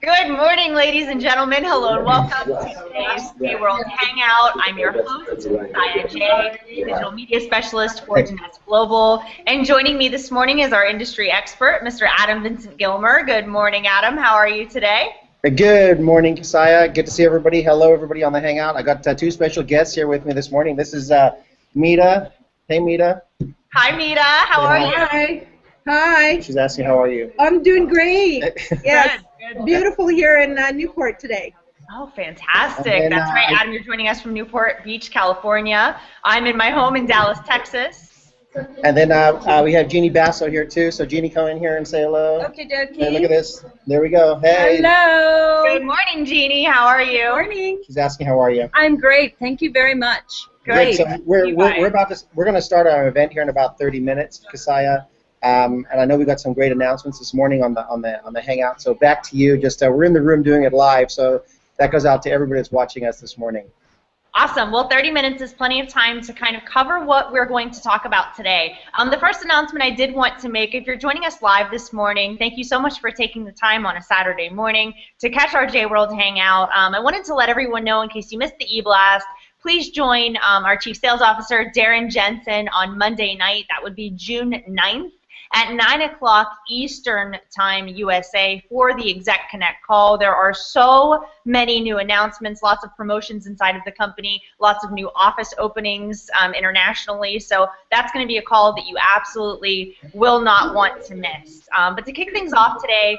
Good morning, ladies and gentlemen. Hello and welcome to today's Jworld Hangout. I'm your host, Saya J, Digital Media Specialist for Jeunesse Global. And joining me this morning is our industry expert, Mr. Adam Vincent Gilmer. Good morning, Adam. How are you today? Good morning, Saya. Good to see everybody. Hello, everybody on the Hangout. I got two special guests here with me this morning. This is Mita. Hey, Mita. Hi, Mita. How are you? Hi. Hi. She's asking, how are you? I'm doing great. Yes. Good. Beautiful here in Newport today. Oh, fantastic. Then, That's right, Adam. You're joining us from Newport Beach, California. I'm in my home in Dallas, Texas. And then we have Jeannie Basso here, too. So, Jeannie, come in here and say hello. Okay, dokie. Hey, look at this. There we go. Hey. Hello. Good morning, Jeannie. How are you? Good morning. She's asking, how are you? I'm great. Thank you very much. Great. So we're going to start our event here in about 30 minutes, Kasaya. And I know we got some great announcements this morning on the Hangout. So back to you. Just we're in the room doing it live, so that goes out to everybody that's watching us this morning. Awesome. Well, 30 minutes is plenty of time to kind of cover what we're going to talk about today. The first announcement I did want to make, if you're joining us live this morning, thank you so much for taking the time on a Saturday morning to catch our Jworld Hangout. I wanted to let everyone know, in case you missed the e-blast, please join our Chief Sales Officer, Darren Jensen, on Monday night. That would be June 9th. At 9 o'clock Eastern Time USA for the Exec Connect call. There are so many new announcements, lots of promotions inside of the company, lots of new office openings internationally. So that's going to be a call that you absolutely will not want to miss. But to kick things off today,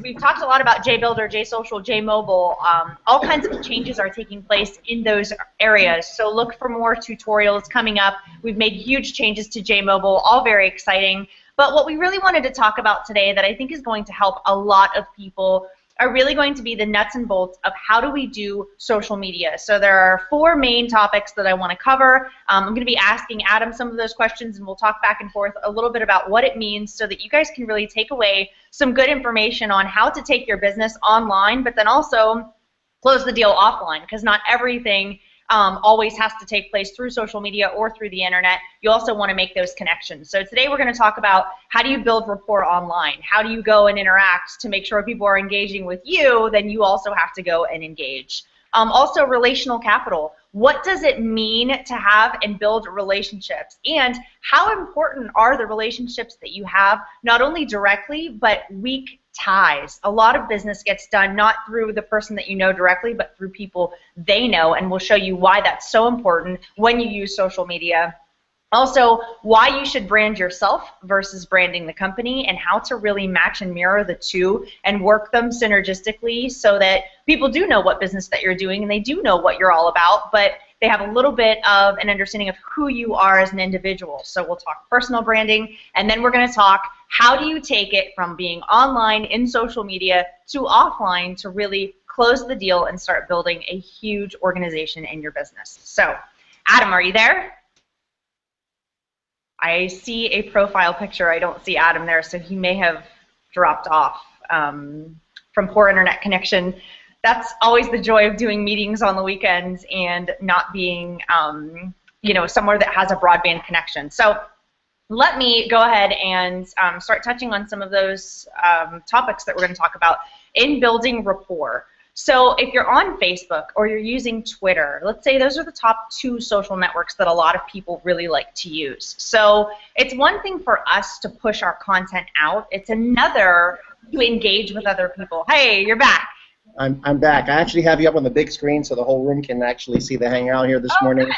we've talked a lot about Jbuilder, JSocial, Jmobile. All kinds of changes are taking place in those areas. So look for more tutorials coming up. We've made huge changes to Jmobile, all very exciting. But what we really wanted to talk about today that I think is going to help a lot of people are really going to be the nuts and bolts of how do we do social media. So there are 4 main topics that I want to cover. I'm going to be asking Adam some of those questions, and we'll talk back and forth a little bit about what it means so that you guys can really take away some good information on how to take your business online, but then also close the deal offline, because not everything always has to take place through social media or through the internet. You also want to make those connections. So today we're going to talk about how do you build rapport online? How do you go and interact to make sure people are engaging with you? Then you also have to go and engage. Also, relational capital. What does it mean to have and build relationships? And how important are the relationships that you have, not only directly, but weak ties? A lot of business gets done not through the person that you know directly, but through people they know, and we'll show you why that's so important when you use social media. Also, why you should brand yourself versus branding the company, and how to really match and mirror the two and work them synergistically so that people do know what business that you're doing and they do know what you're all about, but they have a little bit of an understanding of who you are as an individual. So we'll talk personal branding, and then we're going to talk how do you take it from being online in social media to offline to really close the deal and start building a huge organization in your business. So, Adam, are you there? I see a profile picture. I don't see Adam there, so he may have dropped off from poor internet connection. That's always the joy of doing meetings on the weekends and not being, somewhere that has a broadband connection. So let me go ahead and start touching on some of those topics that we're going to talk about in building rapport. So if you're on Facebook or you're using Twitter, let's say those are the top 2 social networks that a lot of people really like to use. So it's one thing for us to push our content out. It's another to engage with other people. Hey, you're back. I'm back. I actually have you up on the big screen so the whole room can actually see the Hangout here this morning.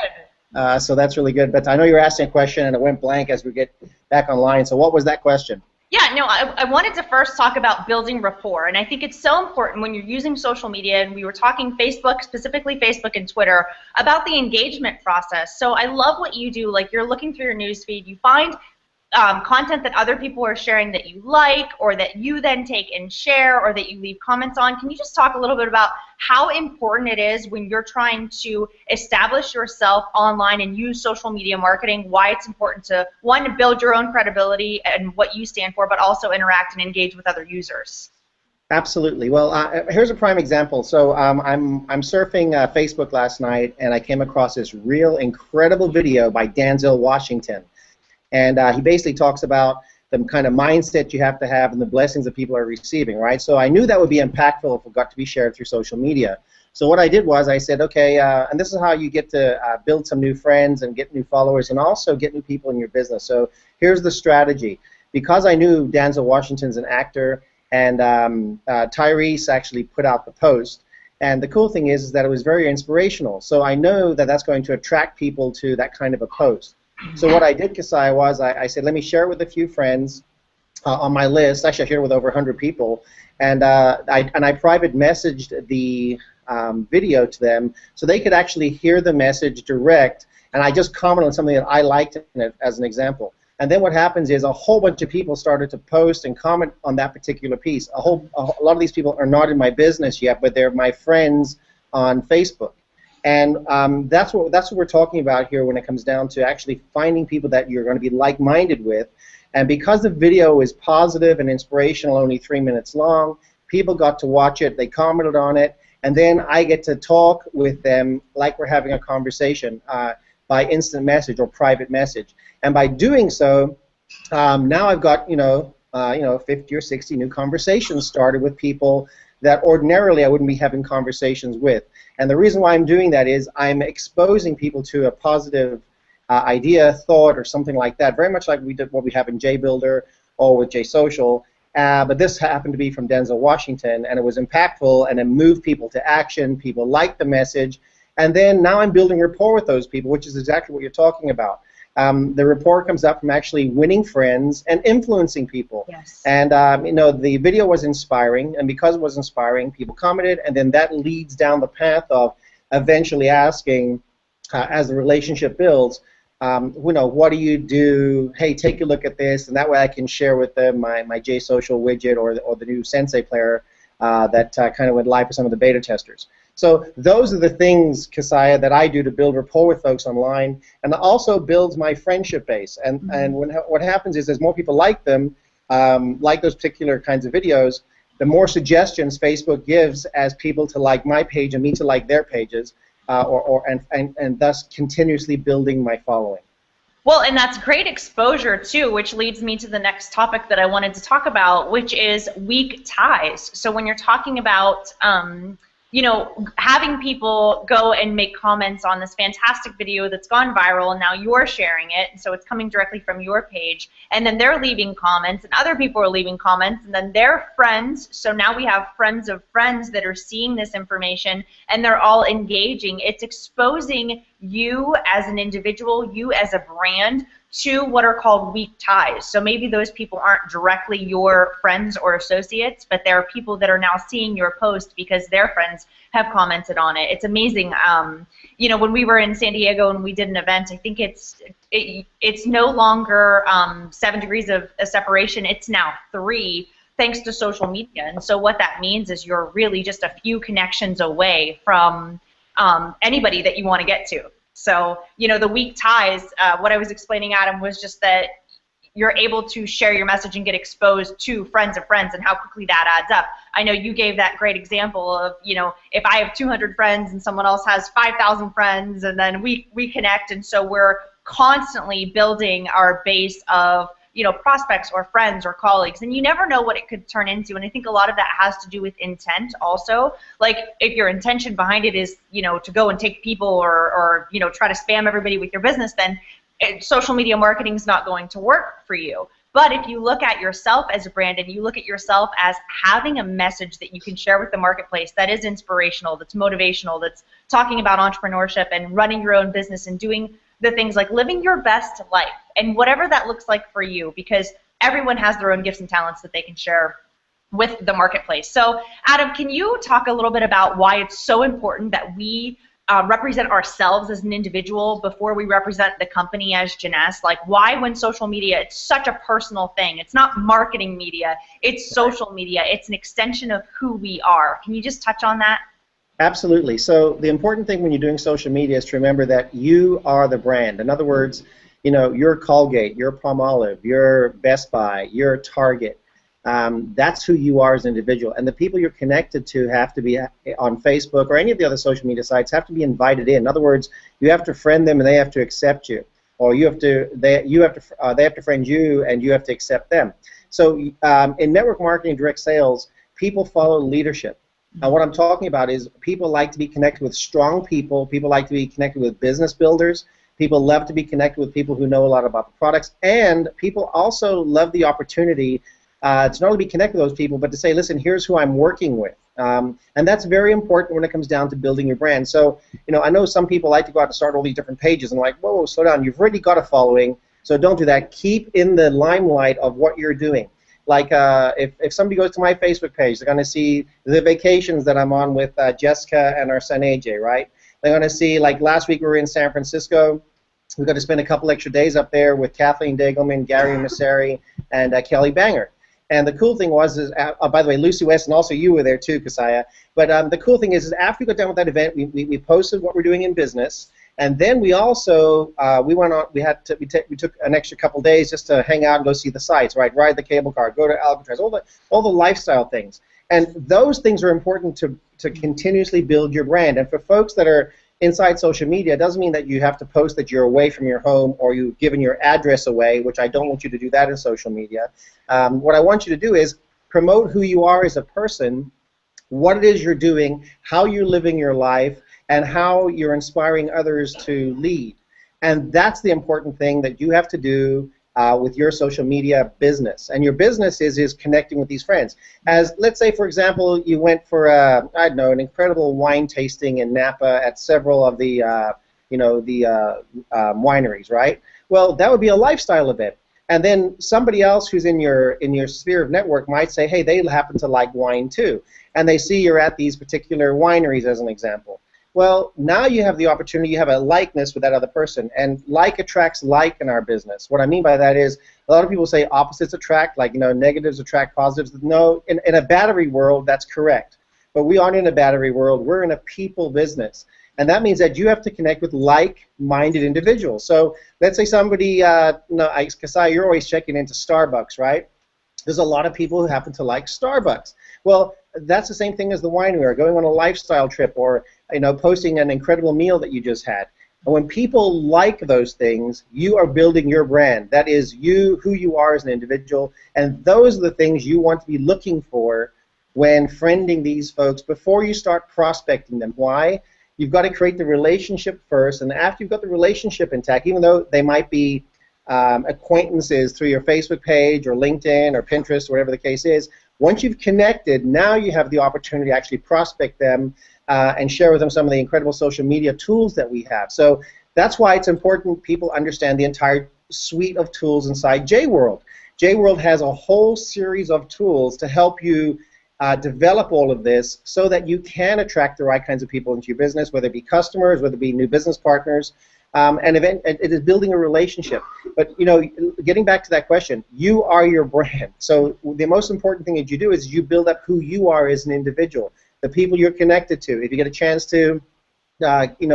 Good. So that's really good. But I know you were asking a question and it went blank as we get back online. So what was that question? Yeah, no, I wanted to first talk about building rapport, and I think it's so important when you're using social media, and we were talking Facebook, specifically Facebook and Twitter, about the engagement process. So I love what you do, like you're looking through your newsfeed, you find content that other people are sharing that you like, or that you then take and share, or that you leave comments on. Can you just talk a little bit about how important it is when you're trying to establish yourself online and use social media marketing, why it's important to, one, build your own credibility and what you stand for, but also interact and engage with other users? Absolutely. Well, here's a prime example. So I'm surfing Facebook last night, and I came across this real incredible video by Denzel Washington. And he basically talks about the kind of mindset you have to have, and the blessings that people are receiving, right? So I knew that would be impactful if it got to be shared through social media. So what I did was I said, okay, and this is how you get to build some new friends and get new followers and also get new people in your business. So here's the strategy. Because I knew Denzel Washington's an actor, and Tyrese actually put out the post, and the cool thing is that it was very inspirational. So I know that that's going to attract people to that kind of a post. So what I did, Kasai, was I said, let me share it with a few friends on my list. Actually, I shared it with over 100 people, and I private messaged the video to them so they could actually hear the message direct, and I just commented on something that I liked in it as an example. And then what happens is a whole bunch of people started to post and comment on that particular piece. A lot of these people are not in my business yet, but they're my friends on Facebook. And that's what we're talking about here when it comes down to actually finding people that you're going to be like-minded with. And because the video is positive and inspirational, only 3 minutes long, people got to watch it, they commented on it, and then I get to talk with them like we're having a conversation by instant message or private message. And by doing so, now I've got 50 or 60 new conversations started with people that ordinarily I wouldn't be having conversations with. And the reason why I'm doing that is I'm exposing people to a positive idea, thought, or something like that, very much like we did what we have in Jbuilder or with JSocial. But this happened to be from Denzel Washington, and it was impactful, and it moved people to action. People liked the message. And then now I'm building rapport with those people, which is exactly what you're talking about. The rapport comes up from actually winning friends and influencing people. Yes. And the video was inspiring, and because it was inspiring, people commented, and then that leads down the path of eventually asking, as the relationship builds, what do you do? Hey, take a look at this, and that way I can share with them my JSocial widget or the new Sensei player that kind of went live for some of the beta testers. So those are the things, Kasaya, that I do to build rapport with folks online, and it also builds my friendship base. And what happens is, as more people like them, like those particular kinds of videos, the more suggestions Facebook gives as people to like my page and me to like their pages, and thus continuously building my following. Well, and that's great exposure, too, which leads me to the next topic that I wanted to talk about, which is weak ties. So when you're talking about having people go and make comments on this fantastic video that's gone viral, and now you're sharing it, so it's coming directly from your page, and then they're leaving comments, and other people are leaving comments, and then they're friends, so now we have friends of friends that are seeing this information, and they're all engaging. It's exposing you as an individual, you as a brand, to what are called weak ties. So maybe those people aren't directly your friends or associates, but there are people that are now seeing your post because their friends have commented on it. It's amazing. When we were in San Diego and we did an event, I think it's no longer 7 degrees of separation. It's now 3, thanks to social media. And so what that means is you're really just a few connections away from anybody that you want to get to. So, the weak ties, what I was explaining, Adam, was just that you're able to share your message and get exposed to friends of friends and how quickly that adds up. I know you gave that great example of, if I have 200 friends and someone else has 5,000 friends, and then we connect, and so we're constantly building our base of prospects or friends or colleagues, and you never know what it could turn into. And I think a lot of that has to do with intent also. Like if your intention behind it is, to go and take people or try to spam everybody with your business, then social media marketing is not going to work for you. But if you look at yourself as a brand and you look at yourself as having a message that you can share with the marketplace that is inspirational, that's motivational, that's talking about entrepreneurship and running your own business and doing the things like living your best life, and whatever that looks like for you, because everyone has their own gifts and talents that they can share with the marketplace. So, Adam, can you talk a little bit about why it's so important that we represent ourselves as an individual before we represent the company as Jeunesse? Like, why, when social media, it's such a personal thing. It's not marketing media, it's social media. It's an extension of who we are. Can you just touch on that? Absolutely. So the important thing when you're doing social media is to remember that you are the brand. In other words, you're Colgate, you're Palmolive, you're Best Buy, you're Target. That's who you are as an individual. And the people you're connected to have to be on Facebook or any of the other social media sites have to be invited in. In other words, you have to friend them and they have to accept you. or they have to friend you, and you have to accept them. So in network marketing and direct sales, people follow leadership. And what I'm talking about is people like to be connected with strong people. People like to be connected with business builders. People love to be connected with people who know a lot about the products. And people also love the opportunity to not only be connected with those people, but to say, listen, here's who I'm working with. And that's very important when it comes down to building your brand. So, I know some people like to go out and start all these different pages and like, whoa, slow down. You've already got a following, so don't do that. Keep in the limelight of what you're doing. Like if somebody goes to my Facebook page, they're going to see the vacations that I'm on with Jessica and our son AJ, right? They're going to see, like last week we were in San Francisco. We're going to spend a couple extra days up there with Kathleen Dagelman, Gary Masseri, and Kelly Banger. And the cool thing was, by the way, Lucy West, and also you were there too, Kasaya. But the cool thing is after we got done with that event, we posted what we're doing in business. And then we also we took an extra couple days just to hang out and go see the sites, right? Ride the cable car, go to Alcatraz, all the lifestyle things. And those things are important to continuously build your brand. And for folks that are inside social media, it doesn't mean that you have to post that you're away from your home or you've given your address away, which I don't want you to do that in social media. What I want you to do is promote who you are as a person, what it is you're doing, how you're living your life, and how you're inspiring others to lead. And that's the important thing that you have to do with your social media business. And your business is connecting with these friends. As, let's say, for example, you went for, I don't know, an incredible wine tasting in Napa at several of the, wineries, right? Well, that would be a lifestyle event. And then somebody else who's in your sphere of network might say, hey, they happen to like wine too. And they see you're at these particular wineries as an example. Well, now you have the opportunity, you have a likeness with that other person, and like attracts like in our business. What I mean by that is, a lot of people say opposites attract, like, negatives attract positives. No, in a battery world, that's correct. But we aren't in a battery world, we're in a people business. And that means that you have to connect with like-minded individuals. So let's say somebody, Kasai, you're always checking into Starbucks, right? There's a lot of people who happen to like Starbucks. Well, that's the same thing as the winery, or going on a lifestyle trip, or posting an incredible meal that you just had. And when people like those things, you are building your brand. That is who you are as an individual, and those are the things you want to be looking for when friending these folks before you start prospecting them. Why? You've got to create the relationship first, and after you've got the relationship intact, even though they might be acquaintances through your Facebook page or LinkedIn or Pinterest or whatever the case is, once you've connected, now you have the opportunity to actually prospect them and share with them some of the incredible social media tools that we have. So that's why it's important people understand the entire suite of tools inside Jworld. Jworld has a whole series of tools to help you develop all of this so that you can attract the right kinds of people into your business, whether it be customers, whether it be new business partners, and it is building a relationship. But getting back to that question, you are your brand. So the most important thing that you do is you build up who you are as an individual, the people you're connected to. If you get a chance to,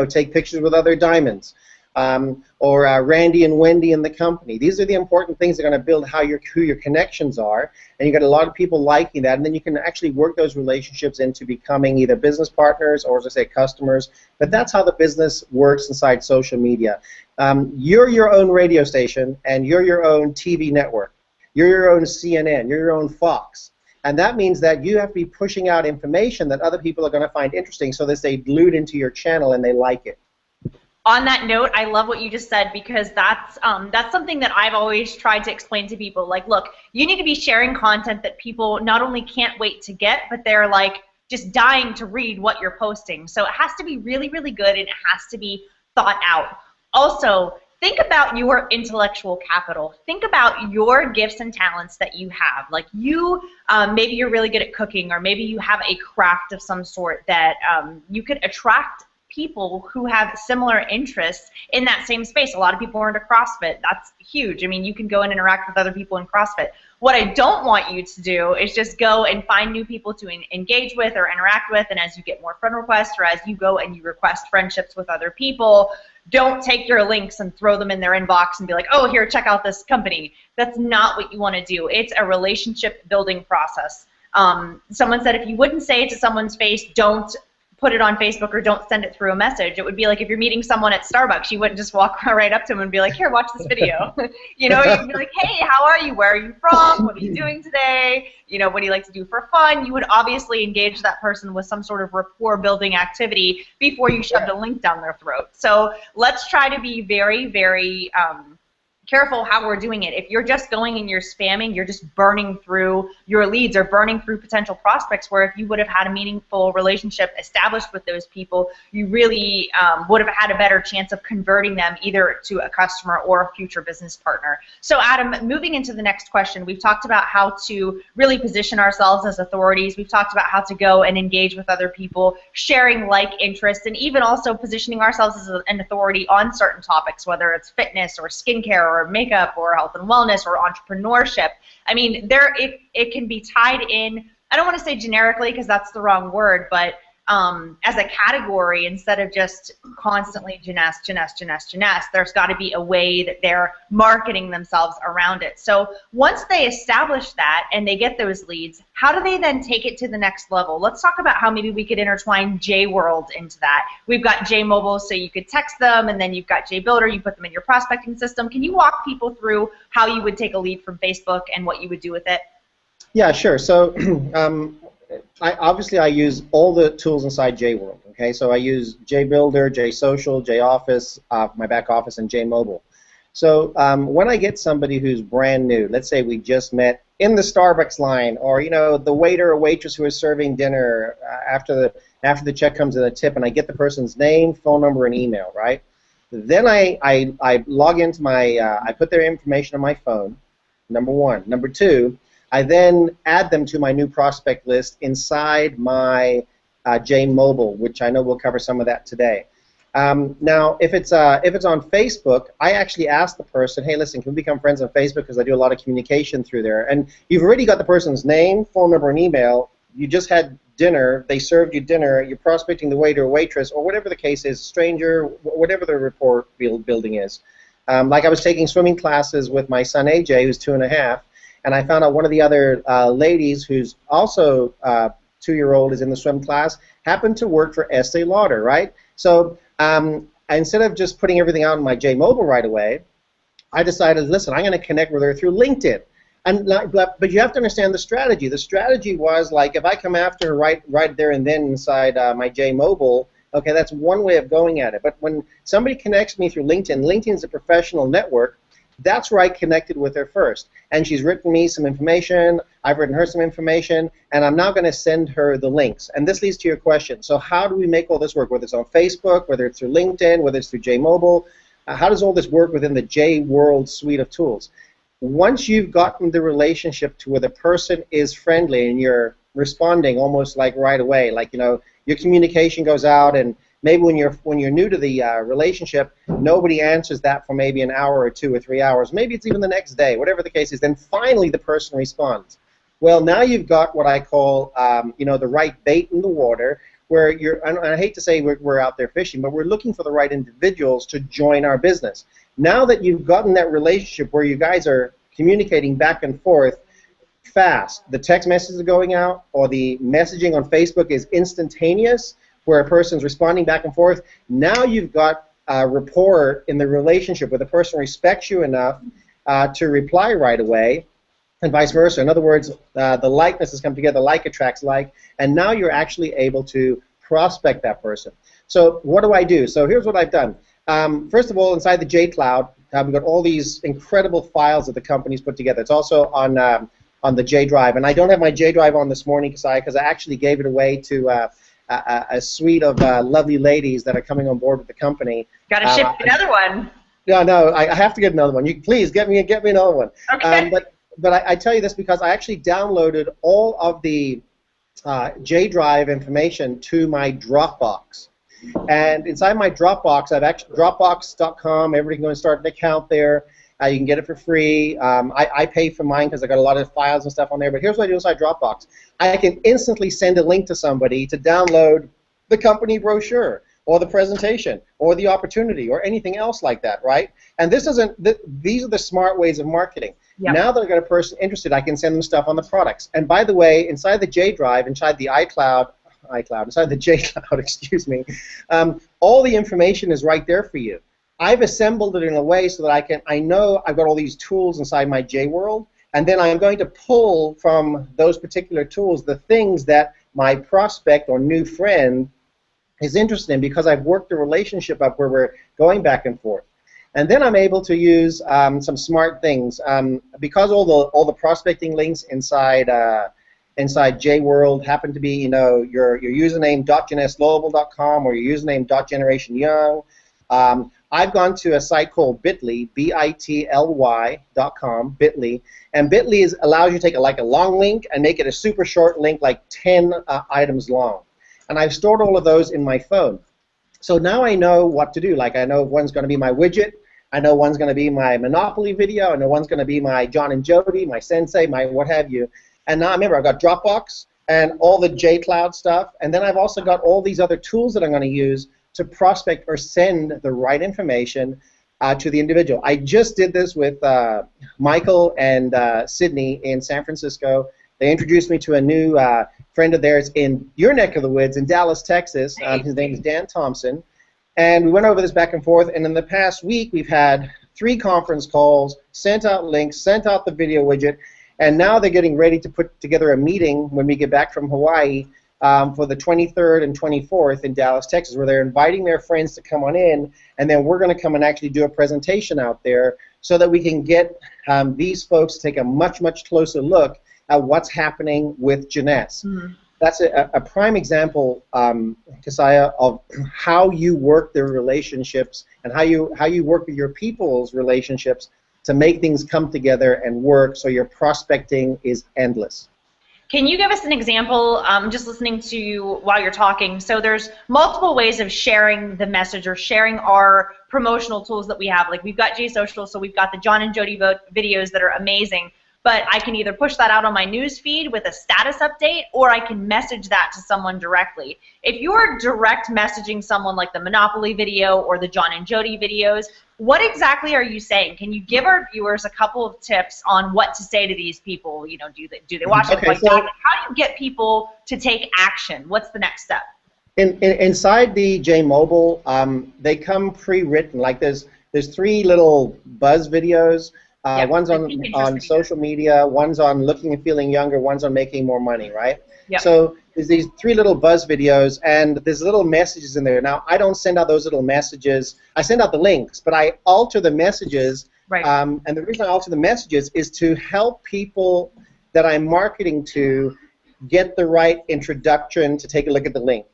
take pictures with other diamonds, or Randy and Wendy in the company. These are the important things that are going to build who your connections are, and you got a lot of people liking that, and then you can actually work those relationships into becoming either business partners or, as I say, customers. But that's how the business works inside social media. You're your own radio station, and you're your own TV network. You're your own CNN. You're your own Fox. And that means that you have to be pushing out information that other people are going to find interesting so that they glued into your channel and they like it. On that note, I love what you just said, because that's something that I've always tried to explain to people. Like, look, you need to be sharing content that people not only can't wait to get, but they're like just dying to read what you're posting. So it has to be really, really good, and it has to be thought out. Also, think about your intellectual capital. Think about your gifts and talents that you have. Like maybe you're really good at cooking, or maybe you have a craft of some sort that you could attract people who have similar interests in that same space. A lot of people are into CrossFit. That's huge. I mean, you can go and interact with other people in CrossFit. What I don't want you to do is just go and find new people to engage with or interact with, and as you get more friend requests, or as you go and you request friendships with other people, don't take your links and throw them in their inbox and be like, oh, here, check out this company. That's not what you want to do. It's a relationship building process. Someone said if you wouldn't say it to someone's face, don't put it on Facebook or don't send it through a message. It would be like if you're meeting someone at Starbucks, you wouldn't just walk right up to them and be like, here, watch this video. You know, you'd be like, hey, how are you? Where are you from? What are you doing today? You know, what do you like to do for fun? You would obviously engage that person with some sort of rapport building activity before you shoved a link down their throat. So let's try to be very, very careful how we're doing it. If you're just going and you're spamming, you're just burning through your leads or burning through potential prospects, where if you would have had a meaningful relationship established with those people, you really would have had a better chance of converting them either to a customer or a future business partner. So Adam, moving into the next question, we've talked about how to really position ourselves as authorities. We've talked about how to go and engage with other people, sharing like interests, and even also positioning ourselves as an authority on certain topics, whether it's fitness or skincare or makeup or health and wellness or entrepreneurship. I mean, it can be tied in, I don't want to say generically because that's the wrong word, but as a category instead of just constantly Janess, there's got to be a way that they're marketing themselves around it. So once they establish that and they get those leads, how do they then take it to the next level? Let's talk about how maybe we could intertwine Jworld into that. We've got Jmobile, so you could text them, and then you've got Jbuilder, you put them in your prospecting system. Can you walk people through how you would take a lead from Facebook and what you would do with it? Yeah, sure. So obviously I use all the tools inside Jworld. Okay, so I use Jbuilder, JSocial, JOffice, my back office, and Jmobile. So when I get somebody who's brand new, let's say we just met in the Starbucks line, or you know, the waiter or waitress who is serving dinner after the check comes in a tip, and I get the person's name, phone number, and email, right? Then I log into my I put their information on my phone. Number one. Number two, I then add them to my new prospect list inside my Jmobile, which I know we'll cover some of that today. Now, if it's on Facebook, I actually ask the person, hey, listen, can we become friends on Facebook, because I do a lot of communication through there. And you've already got the person's name, phone number, and email. You just had dinner. They served you dinner. You're prospecting the waiter or waitress, or whatever the case is, stranger, whatever the rapport building is. Like I was taking swimming classes with my son AJ, who's 2.5. And I found out one of the other ladies, who's also 2-year-old, is in the swim class, happened to work for Estee Lauder, right? So instead of just putting everything out on my Jmobile right away, I decided, listen, I'm going to connect with her through LinkedIn. But you have to understand the strategy. The strategy was, like, if I come after her right there and then inside my Jmobile, okay, that's one way of going at it. But when somebody connects me through LinkedIn, LinkedIn is a professional network. That's where I connected with her first. And she's written me some information, I've written her some information, and I'm now going to send her the links. And this leads to your question. So how do we make all this work, whether it's on Facebook, whether it's through LinkedIn, whether it's through Jmobile? How does all this work within the Jworld suite of tools? Once you've gotten the relationship to where the person is friendly and you're responding almost like right away, like, you know, your communication goes out, and maybe when you're new to the relationship, nobody answers that for maybe an hour or 2 or 3 hours. Maybe it's even the next day, whatever the case is. Then finally the person responds. Well, now you've got what I call, you know, the right bait in the water, where you're, and I hate to say we're out there fishing, but we're looking for the right individuals to join our business. Now that you've gotten that relationship where you guys are communicating back and forth fast, the text messages are going out, or the messaging on Facebook is instantaneous, where a person's responding back and forth, now you've got a rapport in the relationship where the person respects you enough to reply right away, and vice versa. In other words, the likeness has come together, like attracts like, and now you're actually able to prospect that person. So what do I do? So here's what I've done. First of all, inside the JCloud, we've got all these incredible files that the company's put together. It's also on the J Drive, and I don't have my J Drive on this morning because I actually gave it away to a suite of lovely ladies that are coming on board with the company. Got to ship another one. No, I have to get another one. You please get me another one. Okay. But I tell you this because I actually downloaded all of the J Drive information to my Dropbox. And inside my Dropbox, I've actually Dropbox.com. Everybody can go and start an account there. You can get it for free. I pay for mine because I got a lot of files and stuff on there. But here's what I do inside Dropbox. I can instantly send a link to somebody to download the company brochure, or the presentation, or the opportunity, or anything else like that, right? And this isn't. These are the smart ways of marketing. Yep. Now that I've got a person interested, I can send them stuff on the products. And by the way, inside the J Drive, inside the iCloud, iCloud, inside the JCloud, excuse me, all the information is right there for you. I've assembled it in a way so that I know I've got all these tools inside my Jworld, and then I'm going to pull from those particular tools the things that my prospect or new friend is interested in, because I've worked the relationship up where we're going back and forth. And then I'm able to use some smart things. Because all the prospecting links inside Jworld happen to be, your username .jnslowable.com or your username .generationyoung. I've gone to a site called Bitly, bitly.com, Bitly, and Bitly allows you to take a long link and make it a super short link, like 10 items long. And I've stored all of those in my phone. So now I know what to do. Like, I know one's going to be my widget, I know one's going to be my Monopoly video, I know one's going to be my John and Jody, my Sensei, my what have you. And now remember, I've got Dropbox and all the JCloud stuff, and then I've also got all these other tools that I'm going to use to prospect or send the right information to the individual. I just did this with Michael and Sydney in San Francisco. They introduced me to a new friend of theirs in your neck of the woods in Dallas, Texas. His name is Dan Thompson. And we went over this back and forth, and in the past week we've had 3 conference calls, sent out links, sent out the video widget, and now they're getting ready to put together a meeting when we get back from Hawaii for the 23rd and 24th in Dallas, Texas, where they're inviting their friends to come on in, and then we're going to come and actually do a presentation out there so that we can get these folks to take a much, much closer look at what's happening with Jeunesse. Mm-hmm. That's a prime example, Keziah, of how you work the relationships and how you work with your people's relationships to make things come together and work so your prospecting is endless. Can you give us an example, just listening to you while you're talking? So there's multiple ways of sharing the message or sharing our promotional tools that we have. Like, we've got JSocial, so we've got the John and Jody videos that are amazing. But I can either push that out on my news feed with a status update, or I can message that to someone directly. If you're direct messaging someone like the Monopoly video or the John and Jody videos, what exactly are you saying? Can you give our viewers a couple of tips on what to say to these people? You know, do they watch it like that? How do you get people to take action? What's the next step? Inside the Jmobile, they come pre-written. Like, there's 3 little buzz videos. One's on social media, one's on looking and feeling younger, one's on making more money, right? Yep. So there's these 3 little buzz videos, and there's little messages in there. Now, I don't send out those little messages. I send out the links, but I alter the messages. Right. And the reason I alter the messages is to help people that I'm marketing to get the right introduction to take a look at the link.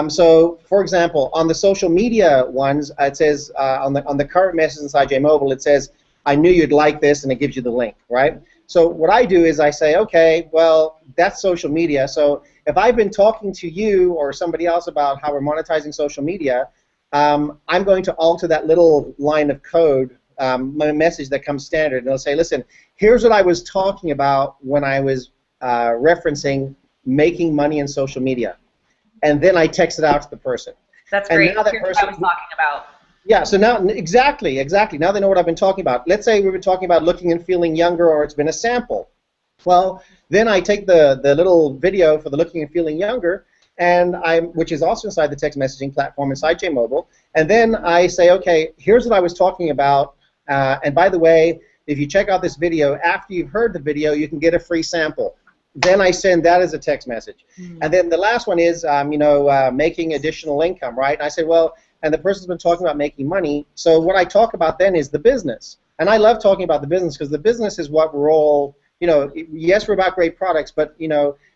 So, for example, on the social media ones, it says on the current message inside Jmobile, it says, I knew you'd like this, and it gives you the link, right? So what I do is I say, okay, well, that's social media. So if I've been talking to you or somebody else about how we're monetizing social media, I'm going to alter that little line of code, my message that comes standard, and it'll say, listen, here's what I was talking about when I was referencing making money in social media. And then I text it out to the person. That's great. Here's what I was talking about. Yeah, so now, exactly. Now they know what I've been talking about. Let's say we've been talking about looking and feeling younger, or it's been a sample. Well, then I take the little video for the looking and feeling younger, and which is also inside the text messaging platform inside Jmobile, and then I say, okay, here's what I was talking about, and by the way, if you check out this video, after you've heard the video, you can get a free sample. Then I send that as a text message. Mm-hmm. And then the last one is, making additional income, right? And I say, well, and the person's been talking about making money, so what I talk about then is the business. And I love talking about the business because the business is what we're all, yes, we're about great products, but,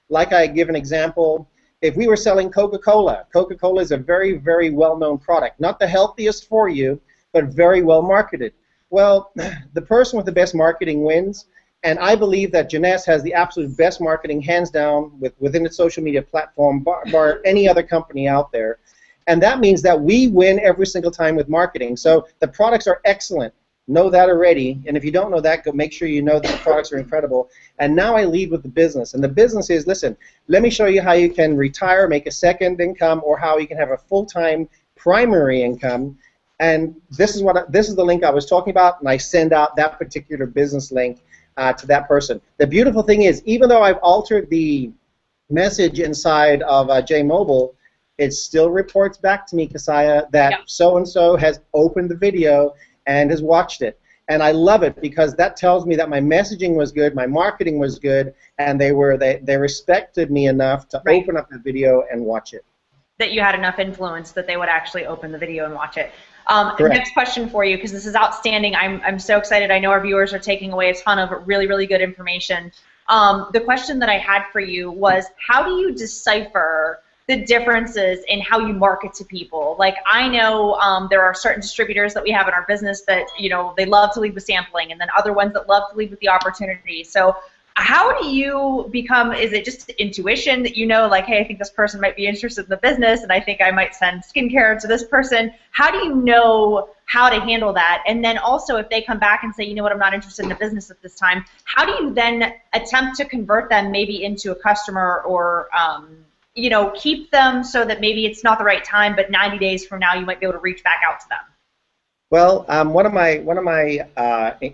like I give an example, if we were selling Coca-Cola, Coca-Cola is a very, very well-known product. Not the healthiest for you, but very well marketed. Well, the person with the best marketing wins, and I believe that Jeunesse has the absolute best marketing, hands down, within its social media platform, bar any other company out there. And that means that we win every single time with marketing. So the products are excellent. Know that already. And if you don't know that, go make sure you know that the products are incredible. And now I lead with the business. And the business is, listen, let me show you how you can retire, make a second income, or how you can have a full-time primary income. And this is the link I was talking about, and I send out that particular business link to that person. The beautiful thing is, even though I've altered the message inside of Jmobile, it still reports back to me, Kasaya, that so-and-so has opened the video and has watched it. And I love it because that tells me that my messaging was good, my marketing was good, and they respected me enough to open up the video and watch it. That you had enough influence that they would actually open the video and watch it. Correct. Next question for you, because this is outstanding. I'm so excited. I know our viewers are taking away a ton of really, really good information. The question that I had for you was, how do you decipher the differences in how you market to people? Like, I know there are certain distributors that we have in our business that, you know, they love to lead with sampling, and then other ones that love to lead with the opportunity. So how do you become, is it just intuition that you know, like, hey, I think this person might be interested in the business, and I think I might send skincare to this person? How do you know how to handle that? And then also, if they come back and say, you know what, I'm not interested in the business at this time, how do you then attempt to convert them maybe into a customer, or you know, keep them so that maybe it's not the right time, but 90 days from now you might be able to reach back out to them? Well, one of my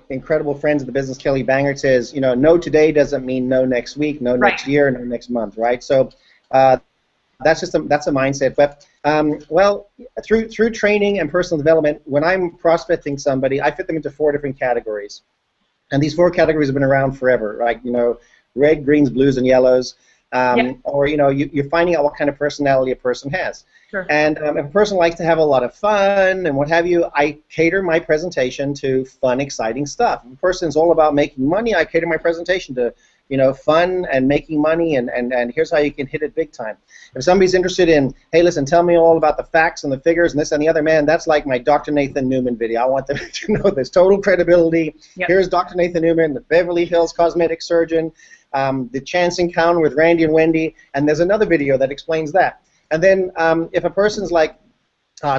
incredible friends in the business, Kelly Banger, says, you know, no today doesn't mean no next week, no next year, no next month, right? So that's a mindset. But well, through training and personal development, when I'm prospecting somebody, I fit them into 4 different categories, and these 4 categories have been around forever, right? You know, red, greens, blues, and yellows. Or, you know, you're finding out what kind of personality a person has. Sure. And if a person likes to have a lot of fun and what have you, I cater my presentation to fun, exciting stuff. If a person's all about making money, I cater my presentation to, you know, fun and making money, and here's how you can hit it big time. If somebody's interested in, hey, listen, tell me all about the facts and the figures and this and the other, man, that's like my Dr. Nathan Newman video. I want them to know there's total credibility. Here's Dr. Nathan Newman, the Beverly Hills cosmetic surgeon, the chance encounter with Randy and Wendy, and there's another video that explains that. And then if a person's like,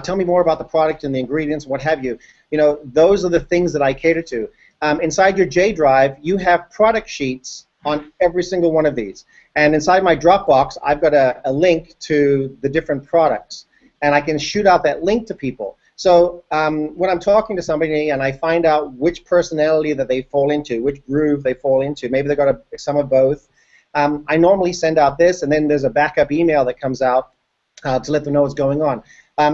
tell me more about the product and the ingredients, what have you, you know, those are the things that I cater to. Inside your J Drive, you have product sheets on every single one of these. And inside my Dropbox, I've got a link to the different products, and I can shoot out that link to people. So when I'm talking to somebody and I find out which personality that they fall into, which groove they fall into, maybe they've got some of both, I normally send out this, and then there's a backup email that comes out to let them know what's going on.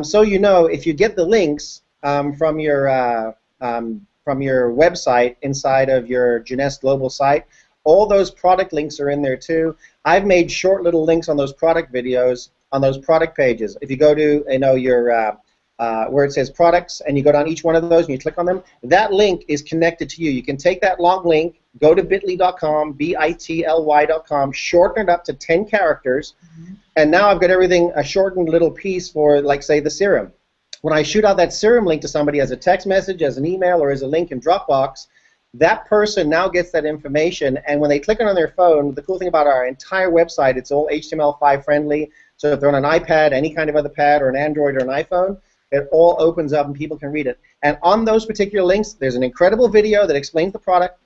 So you know, if you get the links from your website inside of your Jeunesse Global site, all those product links are in there too. I've made short little links on those product videos, on those product pages. If you go to, you know, your where it says products, and you go down each one of those and you click on them, that link is connected to you. You can take that long link, go to bit.ly.com, bitly.com, shorten it up to 10 characters, and now I've got everything, a shortened little piece for, like, say, the serum. When I shoot out that serum link to somebody as a text message, as an email, or as a link in Dropbox, that person now gets that information, and when they click it on their phone, the cool thing about our entire website, it's all HTML5 friendly, so if they're on an iPad, any kind of other pad, or an Android or an iPhone, it all opens up and people can read it. And on those particular links, there's an incredible video that explains the product,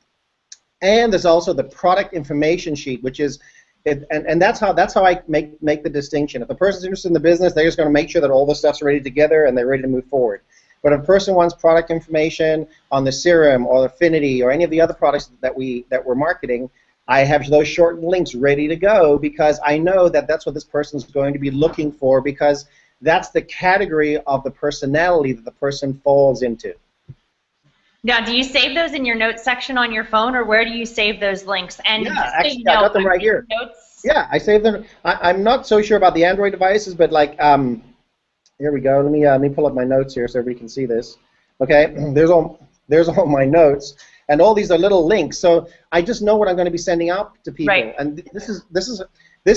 and there's also the product information sheet, which is, and that's how I make the distinction. If a person's interested in the business, they're just going to make sure that all the stuff's ready together and they're ready to move forward. But if a person wants product information on the serum or Affinity or any of the other products that we're marketing, I have those shortened links ready to go, because I know that that's what this person's going to be looking for, because that's the category of the personality that the person falls into. Now, do you save those in your notes section on your phone, or where do you save those links? And yeah, just actually, so you know, I got them right here. Notes. Yeah, I save them. I'm not so sure about the Android devices, but like, here we go. Let me pull up my notes here so everybody can see this. Okay, there's all my notes, and all these are little links. So I just know what I'm going to be sending out to people, Right. and this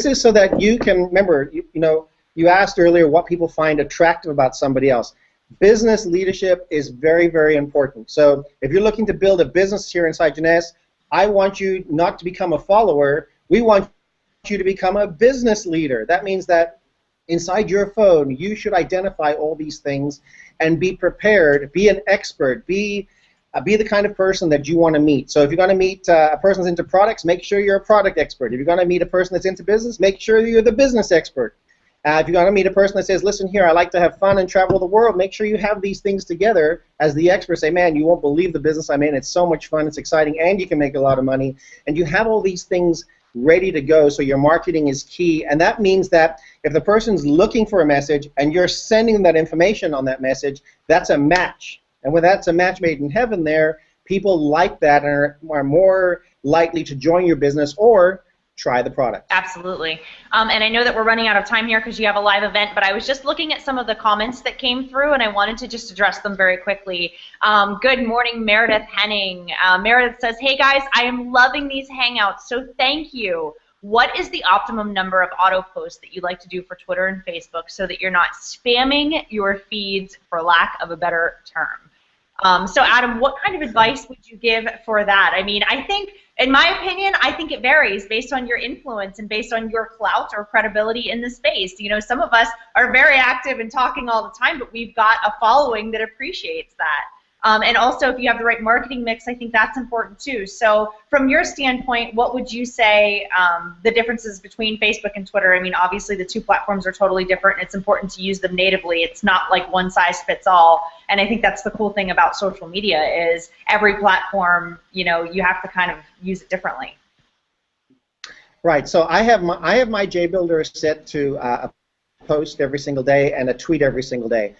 is so that you can remember. You know, you asked earlier what people find attractive about somebody else. Business leadership is very, very important. So if you're looking to build a business here inside Jeunesse, I want you not to become a follower. We want you to become a business leader. That means that inside your phone, you should identify all these things and be prepared, be an expert, be the kind of person that you want to meet. So if you're going to meet a person that's into products, make sure you're a product expert. If you're going to meet a person that's into business, make sure you're the business expert. If you're going to meet a person that says, listen here, I like to have fun and travel the world, make sure you have these things together as the expert. Say, man, you won't believe the business I'm in. It's so much fun. It's exciting, and you can make a lot of money. And you have all these things ready to go, so your marketing is key. And that means that if the person's looking for a message and you're sending them that information on that message, that's a match. And when that's a match made in heaven there, people like that and are more likely to join your business or try the product. Absolutely. And I know that we're running out of time here because you have a live event, but I was just looking at some of the comments that came through, and I wanted to just address them very quickly. Good morning, Meredith Henning. Meredith says, hey guys, I am loving these Hangouts, so thank you. What is the optimum number of auto posts that you like to do for Twitter and Facebook so that you're not spamming your feeds, for lack of a better term? So Adam, what kind of advice would you give for that? I mean, I think, in my opinion, I think it varies based on your influence and based on your clout or credibility in the space. You know, some of us are very active and talking all the time, but we've got a following that appreciates that. And also, if you have the right marketing mix, I think that's important too. So from your standpoint, what would you say the differences between Facebook and Twitter? I mean, obviously the two platforms are totally different, and it's important to use them natively. It's not like one size fits all. And I think that's the cool thing about social media is every platform, you know, you have to kind of use it differently. Right. So I have my Jbuilder set to a post every single day and a tweet every single day.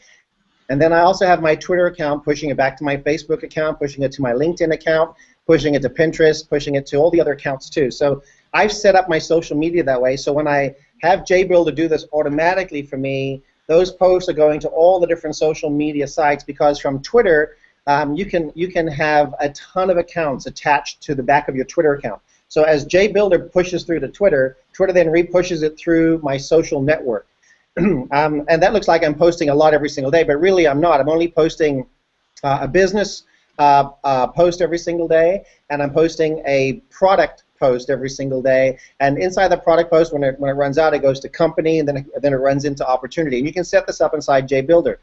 And then I also have my Twitter account, pushing it back to my Facebook account, pushing it to my LinkedIn account, pushing it to Pinterest, pushing it to all the other accounts too. So I've set up my social media that way. So when I have Jbuilder do this automatically for me, those posts are going to all the different social media sites, because from Twitter, you can have a ton of accounts attached to the back of your Twitter account. So as Jbuilder pushes through to Twitter, Twitter then re-pushes it through my social network. And that looks like I'm posting a lot every single day, but really I'm not. I'm only posting a business post every single day, and I'm posting a product post every single day. And inside the product post, when it runs out, it goes to company, and then it runs into opportunity. And you can set this up inside Jbuilder.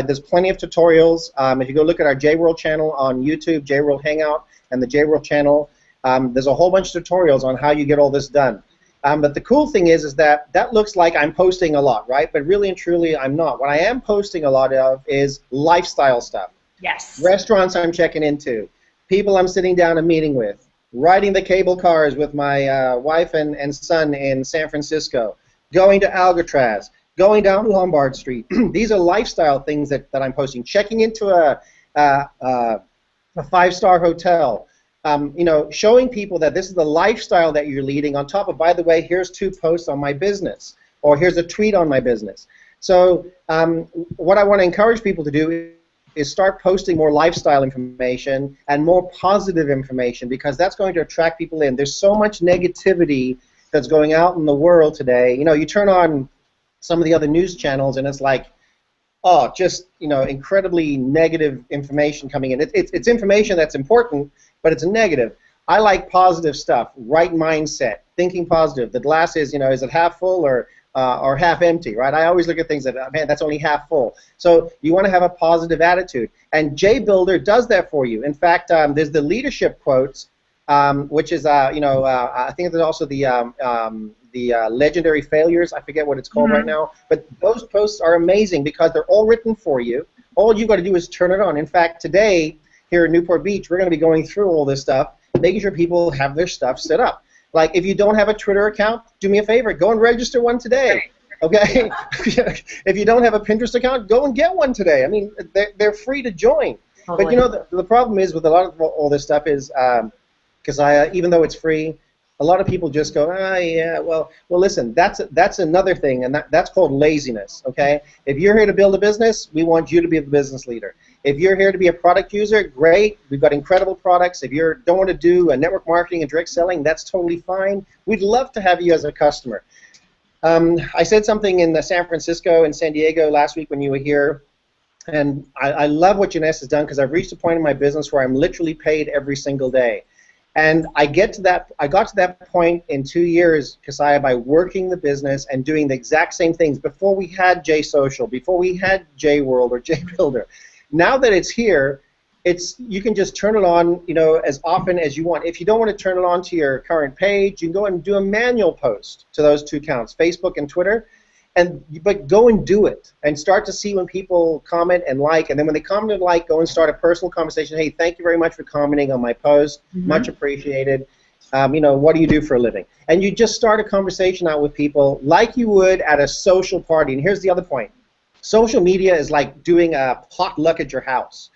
There's plenty of tutorials. If you go look at our Jworld channel on YouTube, Jworld Hangout, and the Jworld channel, there's a whole bunch of tutorials on how you get all this done. But the cool thing is that looks like I'm posting a lot, right? But really and truly, I'm not. What I am posting a lot of is lifestyle stuff. Yes. Restaurants I'm checking into, people I'm sitting down and meeting with, riding the cable cars with my wife and son in San Francisco, going to Alcatraz, going down Lombard Street. These are lifestyle things that I'm posting. Checking into a five-star hotel. You know, showing people that this is the lifestyle that you're leading, on top of, by the way, here's 2 posts on my business, or here's a tweet on my business. So what I want to encourage people to do is start posting more lifestyle information and more positive information, because that's going to attract people in. There's so much negativity that's going out in the world today. You know, you turn on some of the other news channels and it's like, oh, just, you know, incredibly negative information coming in. It's information that's important, but it's negative. I like positive stuff, right mindset, thinking positive. The glass is, you know, is it half full or half empty, right? I always look at things that, man, that's only half full. So you want to have a positive attitude. And Jbuilder does that for you. In fact, there's the leadership quotes, which is, you know, I think there's also the legendary failures. I forget what it's called right now. But those posts are amazing because they're all written for you. All you've got to do is turn it on. In fact, today, here in Newport Beach, we're going to be going through all this stuff, making sure people have their stuff set up. Like, if you don't have a Twitter account, do me a favor, go and register one today. Okay? If you don't have a Pinterest account, go and get one today. I mean, they're free to join. Totally. But you know, the problem is with a lot of all this stuff is, because even though it's free, a lot of people just go, yeah, well, listen, that's another thing, and that's called laziness, okay? If you're here to build a business, we want you to be the business leader. If you're here to be a product user, great. We've got incredible products. If you don't want to do a network marketing and direct selling, that's totally fine. We'd love to have you as a customer. I said something in San Francisco and San Diego last week when you were here, and I love what Janessa has done, because I've reached a point in my business where I'm literally paid every single day. And I got to that point in 2 years, Keziah, by working the business and doing the exact same things before we had JSocial, before we had Jworld or Jbuilder. Now that it's here, you can just turn it on, you know, as often as you want. If you don't want to turn it on to your current page, you can go and do a manual post to those 2 accounts, Facebook and Twitter. But go and do it and start to see when people comment and like, and then when they comment and like, go and start a personal conversation. Hey, thank you very much for commenting on my post. Much appreciated. What do you do for a living? And you just start a conversation out with people like you would at a social party. And here's the other point. Social media is like doing a potluck at your house.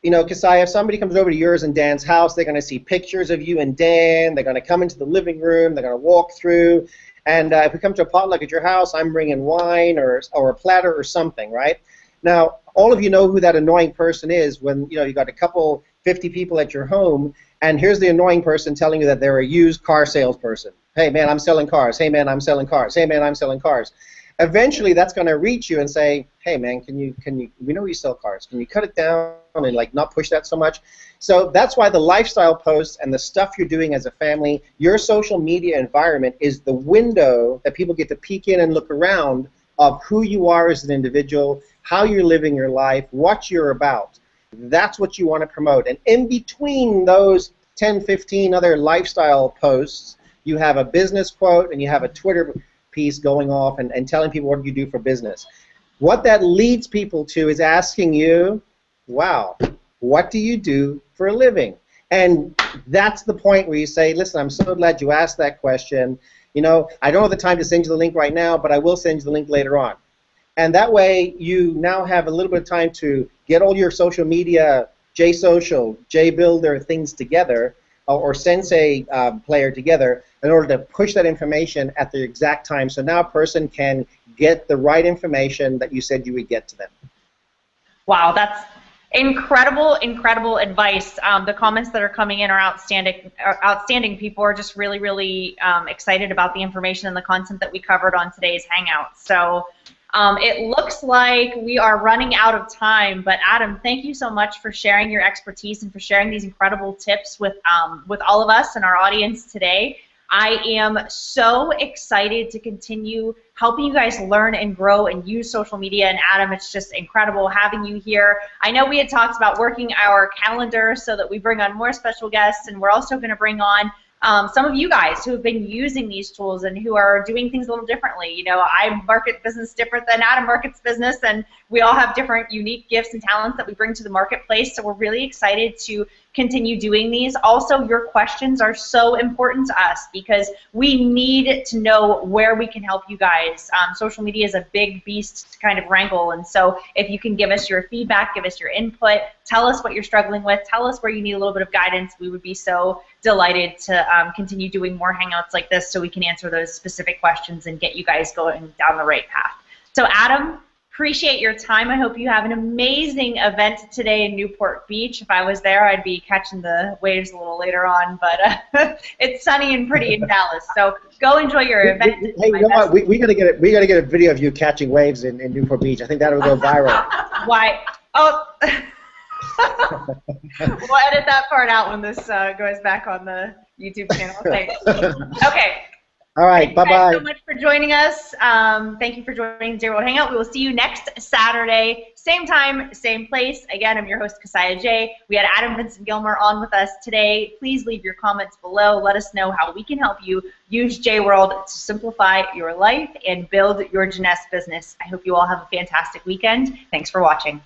Kasaya, if somebody comes over to yours and Dan's house, they're going to see pictures of you and Dan. They're going to come into the living room. They're going to walk through. And if we come to a potluck at your house, I'm bringing wine or a platter or something, right? Now, all of you know who that annoying person is when you got a couple 50 people at your home, and here's the annoying person telling you that they're a used car salesperson. Hey, man, I'm selling cars. Hey, man, I'm selling cars. Hey, man, I'm selling cars. Eventually, that's going to reach you and say, hey, man, we know you sell cars. Can you cut it down and not push that so much? So that's why the lifestyle posts and the stuff you're doing as a family, your social media environment is the window that people get to peek in and look around of who you are as an individual, how you're living your life, what you're about. That's what you want to promote. And in between those 10, 15 other lifestyle posts, you have a business quote and you have a Twitter piece going off and telling people what you do for business. What that leads people to is asking you, wow, what do you do for a living? And that's the point where you say, listen, I'm so glad you asked that question. I don't have the time to send you the link right now, but I will send you the link later on. And that way, you now have a little bit of time to get all your social media, JSocial, Jbuilder things together, or Sensei player together, in order to push that information at the exact time. So now a person can get the right information that you said you would get to them. Wow, that's incredible, incredible advice. The comments that are coming in are outstanding. Outstanding. People are just really, really excited about the information and the content that we covered on today's Hangout. So it looks like we are running out of time, but Adam, thank you so much for sharing your expertise and for sharing these incredible tips with all of us and our audience today. I am so excited to continue helping you guys learn and grow and use social media. And Adam, it's just incredible having you here. I know we had talked about working our calendar so that we bring on more special guests, and we're also going to bring on some of you guys who have been using these tools and who are doing things a little differently. I market business different than Adam markets business, and we all have different unique gifts and talents that we bring to the marketplace, so we're really excited to continue doing these. Also, your questions are so important to us because we need to know where we can help you guys. Social media is a big beast to kind of wrangle, and so if you can give us your feedback, give us your input, tell us what you're struggling with, tell us where you need a little bit of guidance, we would be so delighted to continue doing more Hangouts like this so we can answer those specific questions and get you guys going down the right path. So Adam, appreciate your time. I hope you have an amazing event today in Newport Beach. If I was there, I'd be catching the waves a little later on, but it's sunny and pretty in Dallas. So go enjoy your event. Hey, you know what? We gotta get a video of you catching waves in Newport Beach. I think that'll go viral. Why? Oh. We'll edit that part out when this goes back on the YouTube channel. Thanks. Okay. All right. Bye-bye. Thank you so much for joining us. Thank you for joining the Jworld Hangout. We will see you next Saturday, same time, same place. Again, I'm your host, Kasaya J. We had Adam Vincent Gilmer on with us today. Please leave your comments below. Let us know how we can help you use Jworld to simplify your life and build your Jeunesse business. I hope you all have a fantastic weekend. Thanks for watching.